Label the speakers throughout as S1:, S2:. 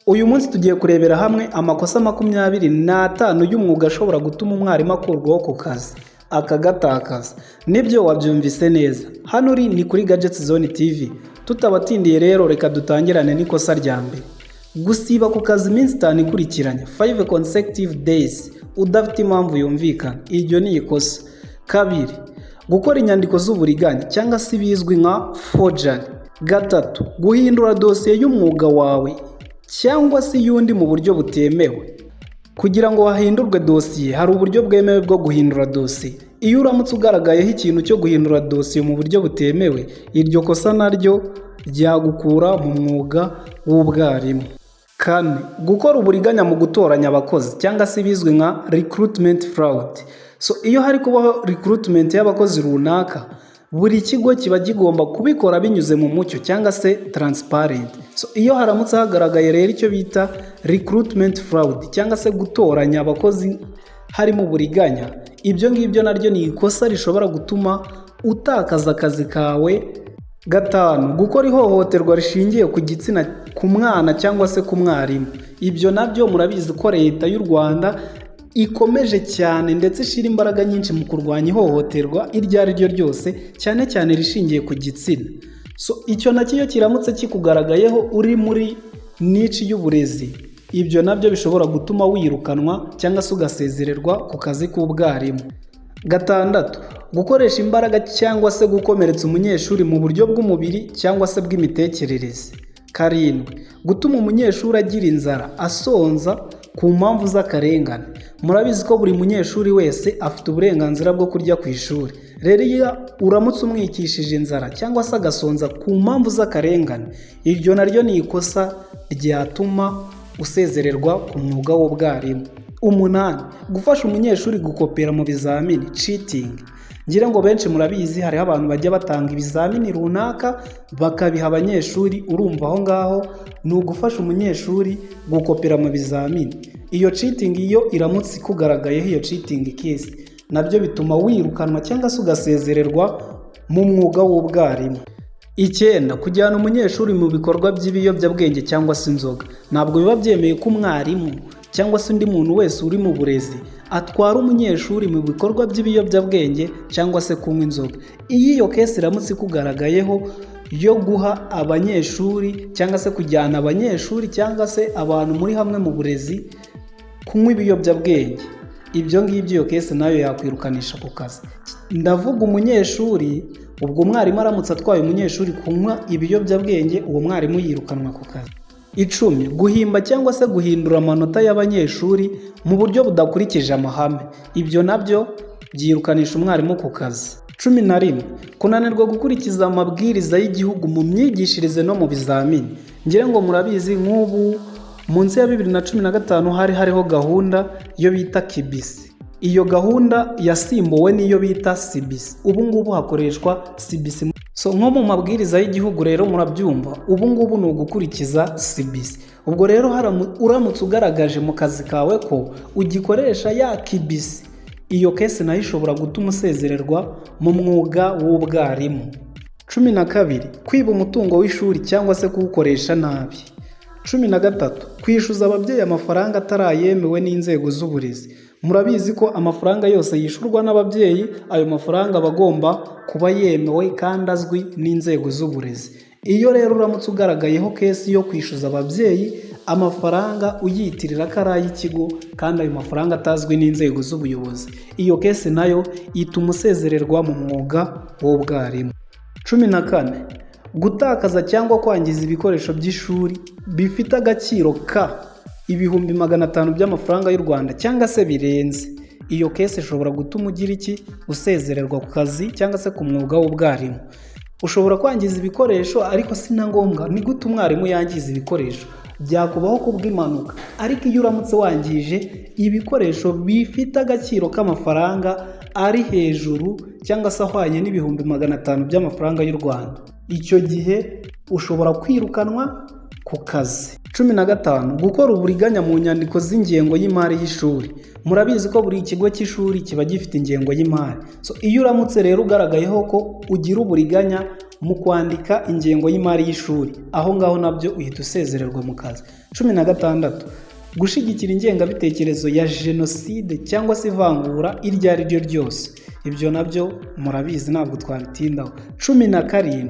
S1: Uyu munsi tugiye kurebera hamwe amakosa 25 y'umwuga ashobora gutuma umwarimu akurwaho ku kazi akagatakaza. Nibyo wabyumvise neza. Hano uri ni kuri Gadgets Zone TV. Tutabatindiye rero reka dutangirane n'ikosa rya mbere. Gusiba ku kazi iminsi 5 ikurikiranye, 5 consecutive days, udafite impamvu yumvikana. Iryo ni ikosa. Kabiri, gukora inyandiko z'uburiganya cyangwa se bizwi nka forgery. Gatatu, guhindura dosiye y'umwuga wawe cyangwa se y'undi mu buryo butemewe. Kugira ngo hahindurwe dosiye hari uburyo bwemewe bwo guhindura dosiye. Iyo uramutse ugaragayeho ikintu cyo guhindura dosiye mu buryo butemewe, iryo kosa naryo ryagukura mu mwuga w'ubwarimu. Kane, gukora uburiganya mu gutoranya abakozi cyangwa se bizwi nka recruitment fraud. Iyo hari kubaho recruitment y'abakozi runaka, buri kigo kiba kigomba kubikora binyuze mu mucyo cyangwa se transparent. Iyo haramutse hagaragaye rero icyo bita recruitment fraud cyangwa se gutoranya abakozi harimo uburiganya, ibyo ngibyo naryo ni ikosa rishobora gutuma utakaza akazi kawe. Gatanu, gukora ihohoterwa rishingiye ku gitsina ku mwana cyangwa se ku mwarimu. Ibyo nabyo murabizi ko leta y'u Rwanda ikomeje cyane ndetse ishira imbaraga nyinshi mu kurwanya ihohoterwa iryo ari ryo ryose, cyane cyane rishingiye ku gitsina. Icyo nacyo kiramutse kikugaragayeho uri muri niche y'uburezi, ibyo nabyo bishobora gutuma wirukanwa cyangwa se ugasezererwa ku kazi k'ubwarimu. Gatandatu, gukoresha imbaraga cyangwa se gukomeretsa umunyeshuri mu buryo bw'umubiri cyangwa se bw'imitekerereze. Karindwi, gutuma umunyeshuri agira inzara, asonza ku mpamvu z'akarengane. Murabizi ko buri munyeshuri wese afite uburenganzira bwo kurya ku ishuri. Rero iyo uramutse umwikishije inzara cyangwa se agasonza ku mpamvu z'akarengane, iryo naryo ni ikosa ryatuma usezererwa ku mwuga w'ubwarimu. 8, gufasha umunyeshuri gukopera mu bizamini, cheating. Ngira ngo benshi murabizi hariho abantu bajya batanga ibizamini runaka bakabiha abanyeshuri, urumva aho ngaho ni ugufasha umunyeshuri gukopera mu bizamini. Iyo cheating iyo iramutse ikugaragayeho iyo cheating case, nabyo bituma wirukanwa cyangwa se ugasezererwa mu mwuga w'ubwarimu. 9, kujyana umunyeshuri mu bikorwa by'ibiyobyabwenge cyangwa se inzoga. Ntabwo biba byemeye ko umwarimu cyangwa se undi muntu wese uri mu burezi atwara umunyeshuri mu bikorwa by'ibiyobyabwenge cyangwa se kunywa inzoga. Iyo case iramutse ikugaragayeho yo guha abanyeshuri cyangwa se kujyana abanyeshuri cyangwa se abantu muri hamwe mu burezi kunywa ibiyobyabwenge, ibyo ngibyo iyo case nayo yakwirukanisha ku kazi. Ndavuga umunyeshuri, ubwo umwarimu aramutse atwaye umunyeshuri kunywa ibiyobyabwenge, uwo mwarimu yirukanwa ku kazi. 10, guhimba cyangwa se guhindura amanota y'abanyeshuri mu buryo budakurikije amahame. Ibyo nabyo byirukanisha umwarimu ku kazi. 11, kunanirwa gukurikiza amabwiriza y'igihugu mu myigishirize no mu bizamini. Ngira ngo murabizi nk'ubu munsi ya 2015 hari hariho gahunda yo bita KBC. Iyo gahunda yasimbuwe n'iyo bita CBC. Ubu ngubu hakoreshwa CBC. Nko mu mabwiriza y'igihugu rero murabyumva, ubu ngubu ni ugukurikiza CBC. Ubwo rero uramutse ugaragaje mu kazi kawe ko ugikoresha ya KBC, iyo case nayo ishobora gutuma usezererwa mu mwuga w'ubwarimu. 12, kwiba umutungo w'ishuri cyangwa se kuwukoresha nabi. 13, kwishyuza ababyeyi amafaranga atarayemewe n'inzego z'uburezi. Murabizi ko amafaranga yose yishurwa n'ababyeyi, ayo mafaranga bagomba kuba yemewe kandi azwi n'inzego z'uburezi. Iyo rero uramutse ugaragayeho case yo kwishyuza ababyeyi amafaranga uyitirira ko ari ay'ikigo kandi ayo mafaranga atazwi n'inzego z'ubuyobozi, iyo case nayo ituma usezererwa mu mwuga w'ubwarimu. 14, gutakaza cyangwa kwangiza ibikoresho by'ishuri bifite agaciro ka 500,000 by'amafaranga y'u Rwanda cyangwa se birenze. Iyo case ishobora gutuma ugira iki? Usezererwa ku kazi cyangwa se ku mwuga w'ubwarimu. Ushobora kwangiza ibikoresho ariko si na ngombwa. Ni gute umwarimu yangiza ibikoresho? Byakubaho kubw'impanuka, ariko iyo uramutse wangije ibikoresho bifite agaciro k'amafaranga ari hejuru cyangwa se ahwanye n'500,000 by'amafaranga y'u Rwanda, icyo gihe ushobora kwirukanwa ku kazi. 15, gukora uburiganya mu nyandiko z'ingengo y'imari y'ishuri. Murabizi ko buri kigo cy'ishuri kiba gifite ingengo y'imari. Iyo uramutse rero ugaragayeho ko ugira uburiganya mu kwandika ingengo y'imari y'ishuri, aho ngaho nabyo uhita usezererwa mu kazi. 16. Gushyigikira ingengabitekerezo ya jenoside cyangwa se ivangura iryo ari ryo ryose. Ibyo nabyo murabizi ntabwo twabitindaho. 17.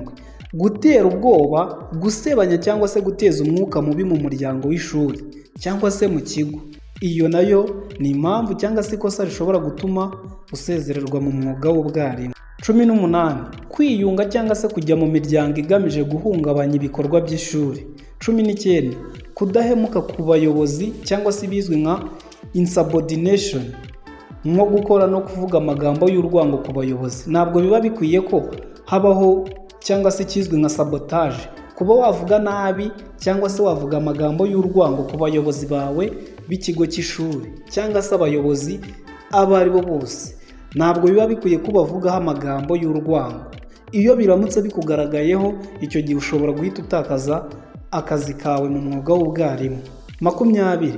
S1: Gutera ubwoba, gusebanya cyangwa se guteza umwuka mubi mu muryango w'ishuri cyangwa se mu kigo. Iyo nayo ni impamvu cyangwa se ikosa rishobora gutuma usezererwa mu mwuga w'ubwarimu. 18. Kwiyunga cyangwa se kujya mu miryango igamije guhungabanya ibikorwa by'ishuri. 19. Kudahemuka ku bayobozi cyangwa se ibizwi nka insubordination, nko gukora no kuvuga amagambo y'urwango ku bayobozi. Ntabwo biba bikwiye ko habaho cyangwa se ikizwi nka sabotage, kuba wavuga nabi cyangwa se wavuga amagambo y'urwango ku bayobozi bawe b'ikigo cy'ishuri cyangwa se abayobozi abo ari bo bose. Ntabwo biba bikwiye ko bavugaho amagambo y'urwango. Iyo biramutse bikugaragayeho, icyo gihe ushobora guhita utakaza akazi kawe mu mwuga w'ubwarimu. 20.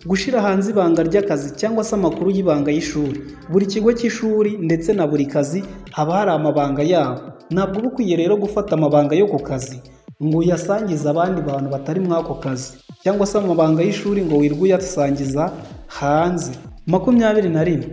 S1: Gushyira hanze ibanga ry'akazi cyangwa se amakuru y'ibanga y'ishuri. Buri kigo cy'ishuri ndetse na buri kazi haba hari amabanga yabo. Ntabwo uba ukwiye rero gufata amabanga yo ku kazi ngo uyasangize abandi bantu batari muri ako kazi, cyangwa se amabanga y'ishuri ngo wirwe uyasangiza hanze. 21.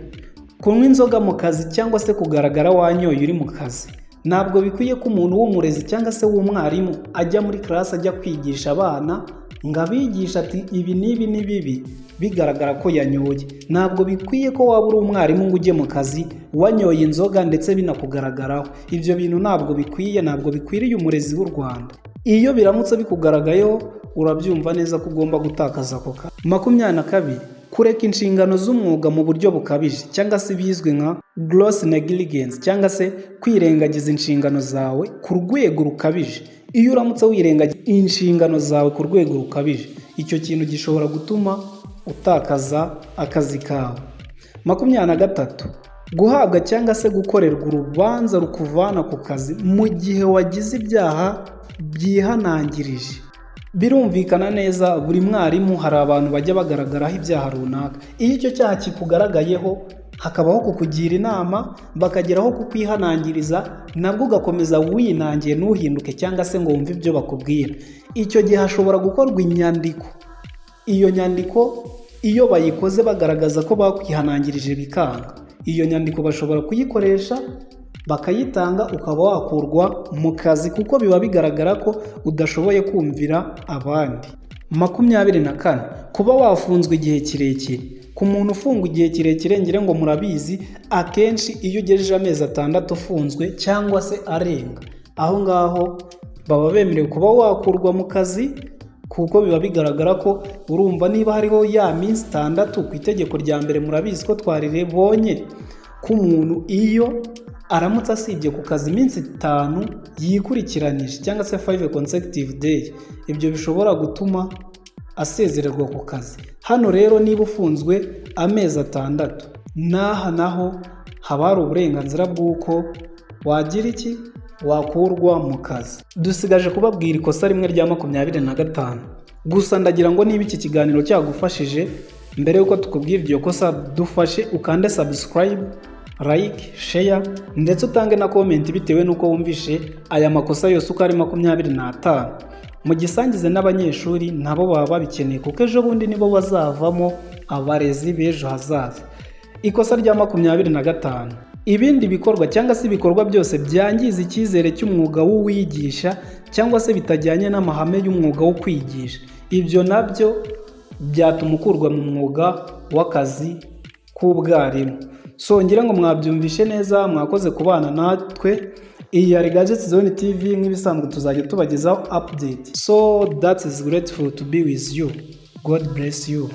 S1: Kunywa inzoga mu kazi cyangwa se kugaragara wanyoye uri mu kazi. Ntabwo bikwiye ko umuntu w'umurezi cyangwa se w'umwarimu ajya muri class ajya kwigisha abana ngo abigisha ati ibi n'ibi ni bibi bigaragara ko yanyoye. Ntabwo bikwiye ko waba uri umwarimu ngo ujye mu kazi wanyoye inzoga ndetse binakugaragaraho. Ibyo bintu ntabwo bikwiye, ntabwo bikwiriye umurezi w'u Rwanda. Iyo biramutse bikugaragayeho, urabyumva neza ko ugomba gutakaza ako kazi. 22. Kureka inshingano z'umwuga mu buryo bukabije cyangwa se bizwi nka gross negligence cyangwa se kwirengagiza inshingano zawe ku rwego rukabije. Iyo uramutse wirengagiza inshingano zawe ku rwego rukabije, icyo kintu gishobora gutuma utakaza akazi kawe. 23. Guhabwa cyangwa se gukorerwa urubanza rukuvana ku kazi mu gihe wagize ibyaha byihanangirije. Birumvikana neza, buri mwarimu hari abantu bajya bagaragaraho ibyaha runaka. Iyo icyo cyaha kikugaragayeho, hakabaho kukugira inama, bakageraho kukwihanangiriza, nabwo ugakomeza winangiye ntuhinduke cyangwa se ngo wumve ibyo bakubwira. Icyo gihe hashobora gukorwa inyandiko. Iyo nyandiko iyo bayikoze bagaragaza ko bakwihanangirije bikanga, iyo nyandiko bashobora kuyikoresha bakayitanga, ukaba wakurwa mu kazi kuko biba bigaragara ko udashoboye kumvira abandi. 24. Kuba wafunzwe igihe kirekire. Ku muntu ufungwa igihe kirekire, ngire ngo murabizi, akenshi iyo ugejeje amezi 6 ufunzwe cyangwa se arenga, aho ngaho baba bemerewe kuba wakurwa mu kazi kuko biba bigaragara ko, urumva niba hariho ya minsi 6 ku itegeko rya mbere, murabizi ko twariribonye ko umuntu iyo aramutse asibye ku kazi iminsi 5 yikurikiranije cyangwa se 5 consecutive day, ibyo bishobora gutuma asezererwa ku kazi. Hano rero niba ufunzwe amezi 6, naho haba hari uburenganzira bw'uko wagira iki, wakurwa mu kazi. Dusigaje kubabwira ikosa rimwe rya 25. Gusa ndagira ngo niba iki kiganiro cyagufashije, mbere yuko tukubwira iryo kosa, dufashe ukande subscribe, like, share ndetse utange na comment bitewe nuko wumvishe aya makosa yose uko ari 25. Mugisangize n'abanyeshuri, nabo baba babikeneye kuko ejo bundi nibo bazavamo abarezi b'ejo hazaza. Ikosa rya 25. Ibindi bikorwa cyangwa se ibikorwa byose byangiza icyizere cy'umwuga w'uwigisha cyangwa se bitajyanye n'amahame y'umwuga wo kwigisha. Ibyo nabyo byatuma ukurwa mu mwuga w'akazi k'ubwarimu. So ngira ngo mwabyumvishe neza, mwakoze kubana natwe. Iyi yari Gadgets Zone TV, nk'ibisanzwe tuzajya tubagezaho update. So that is grateful to be with you. God bless you.